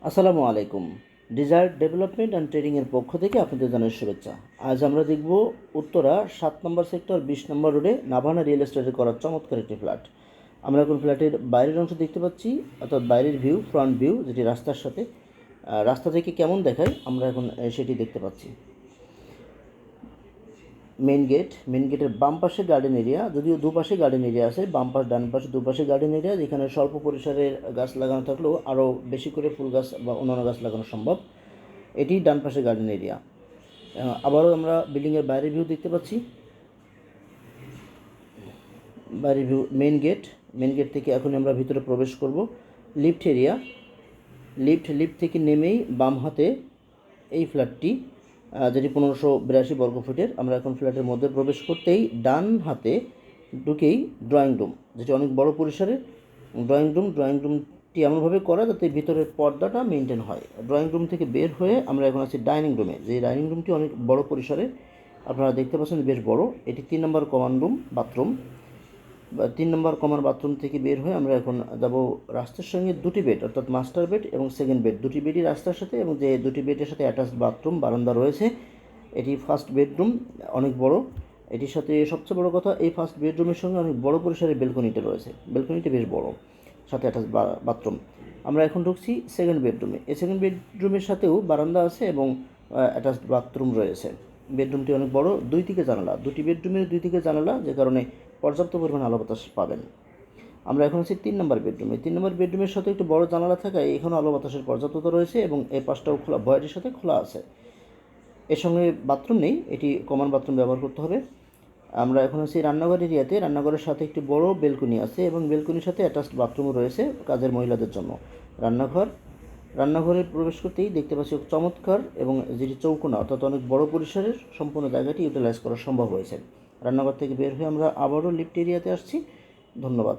আসসালামু আলাইকুম। Desire development and ট্রেডিংয়ের পক্ষ থেকে আপনাদের জানাই শুভেচ্ছা। আজ আমরা দেখব উত্তরা 7 নম্বর সেক্টর 20 নম্বর রোডে নাভানা রিয়েল এস্টেটে করা চমৎকার একটি ফ্ল্যাট। আমরা এখন ফ্ল্যাটের বাইরের অংশ দেখতে পাচ্ছি, অর্থাৎ বাইরের ভিউ, ফ্রন্ট ভিউ, যেটি রাস্তার সাথে রাস্তা থেকে কেমন দেখায় আমরা এখন সেটি দেখতে পাচ্ছি। মেন গেটের বাম পাশে গার্ডেন এরিয়া, যদিও দুপাশে গার্ডেন এরিয়া আছে, বাম পাশ ডান পাশে দুপাশে গার্ডেন এরিয়া, যেখানে স্বল্প পরিসরের গাছ লাগানো থাকলেও আরও বেশি করে ফুল গাছ বা অন্যান্য গাছ লাগানো সম্ভব। এটি ডান পাশে গার্ডেন এরিয়া। আবারও আমরা বিল্ডিংয়ের বাইরের ভিউ দেখতে পাচ্ছি। বাইরের ভিউ, মেন গেট থেকে এখন আমরা ভিতরে প্রবেশ করব। লিফট এরিয়া, লিফট থেকে নেমেই বাম হাতে এই ফ্ল্যাটটি, যেটি 1582 বর্গফুটের। আমরা এখন ফ্ল্যাটের মধ্যে প্রবেশ করতেই ডান হাতে ঢুকেই ড্রয়িং রুম, যেটি অনেক বড় পরিসরে। ড্রয়িং রুমটি এমনভাবে করা যাতে ভিতরের পর্দাটা মেনটেন হয়। ড্রয়িং রুম থেকে বের হয়ে আমরা এখন আছি ডাইনিং রুমে, যে ডাইনিং রুমটি অনেক বড় পরিসরে, আপনারা দেখতে পাচ্ছেন বেশ বড়। এটি 3 নম্বর কমন রুম বাথরুম। 3 নম্বর কমন বাথরুম থেকে বের হয়ে আমরা এখন যাব রাস্তার সঙ্গে দুটি বেড, অর্থাৎ মাস্টার বেড এবং সেকেন্ড বেড, দুটি বেডই রাস্তার সাথে, এবং যে দুটি বেডের সাথে অ্যাটাচড বাথরুম বারান্দা রয়েছে। এটি ফার্স্ট বেডরুম, অনেক বড়। এটির সাথে সবচেয়ে বড় কথা, এই ফার্স্ট বেডরুমের সঙ্গে অনেক বড় পরিসরের বেলকনিটা রয়েছে, বেলকনিটা বেশ বড়, সাথে অ্যাটাচ বাথরুম। আমরা এখন ঢুকছি সেকেন্ড বেডরুমে। এই সেকেন্ড বেডরুমের সাথেও বারান্দা আছে এবং অ্যাটাচড বাথরুম রয়েছে। বেডরুমটি অনেক বড়, দুই দিকে জানালা, দুটি বেডরুমের দুই দিকে জানালা, যে কারণে পর্যাপ্ত পরিমাণ আলো বাতাস পাবেন। আমরা এখন আছি 3 নম্বর বেডরুমে। 3 নম্বর বেডরুমের সাথে একটু বড় জানালা থাকায় এখানেও আলো বাতাসের পর্যাপ্ততা রয়েছে এবং এই পাশটাও খোলা, বয়ারের সাথে খোলা আছে। এর সঙ্গে বাথরুম নেই, এটি কমন বাথরুম ব্যবহার করতে হবে। আমরা এখন আছি রান্নাঘর এরিয়াতে। রান্নাঘরের সাথে একটি বড় বেলকনি আছে এবং বেলকনির সাথে অ্যাটাচড বাথরুমও রয়েছে কাজের মহিলাদের জন্য। রান্নাঘরে প্রবেশ করতেই দেখতে পাচ্ছি চমৎকার এবং যেটি চৌকোনা, অর্থাৎ অনেক বড় পরিসরের, সম্পূর্ণ জায়গাটি ইউটিলাইজ করা সম্ভব হয়েছে। রান্নাঘর থেকে বের হয়ে আমরা আবারও লিফট এরিয়াতে আসছি। ধন্যবাদ।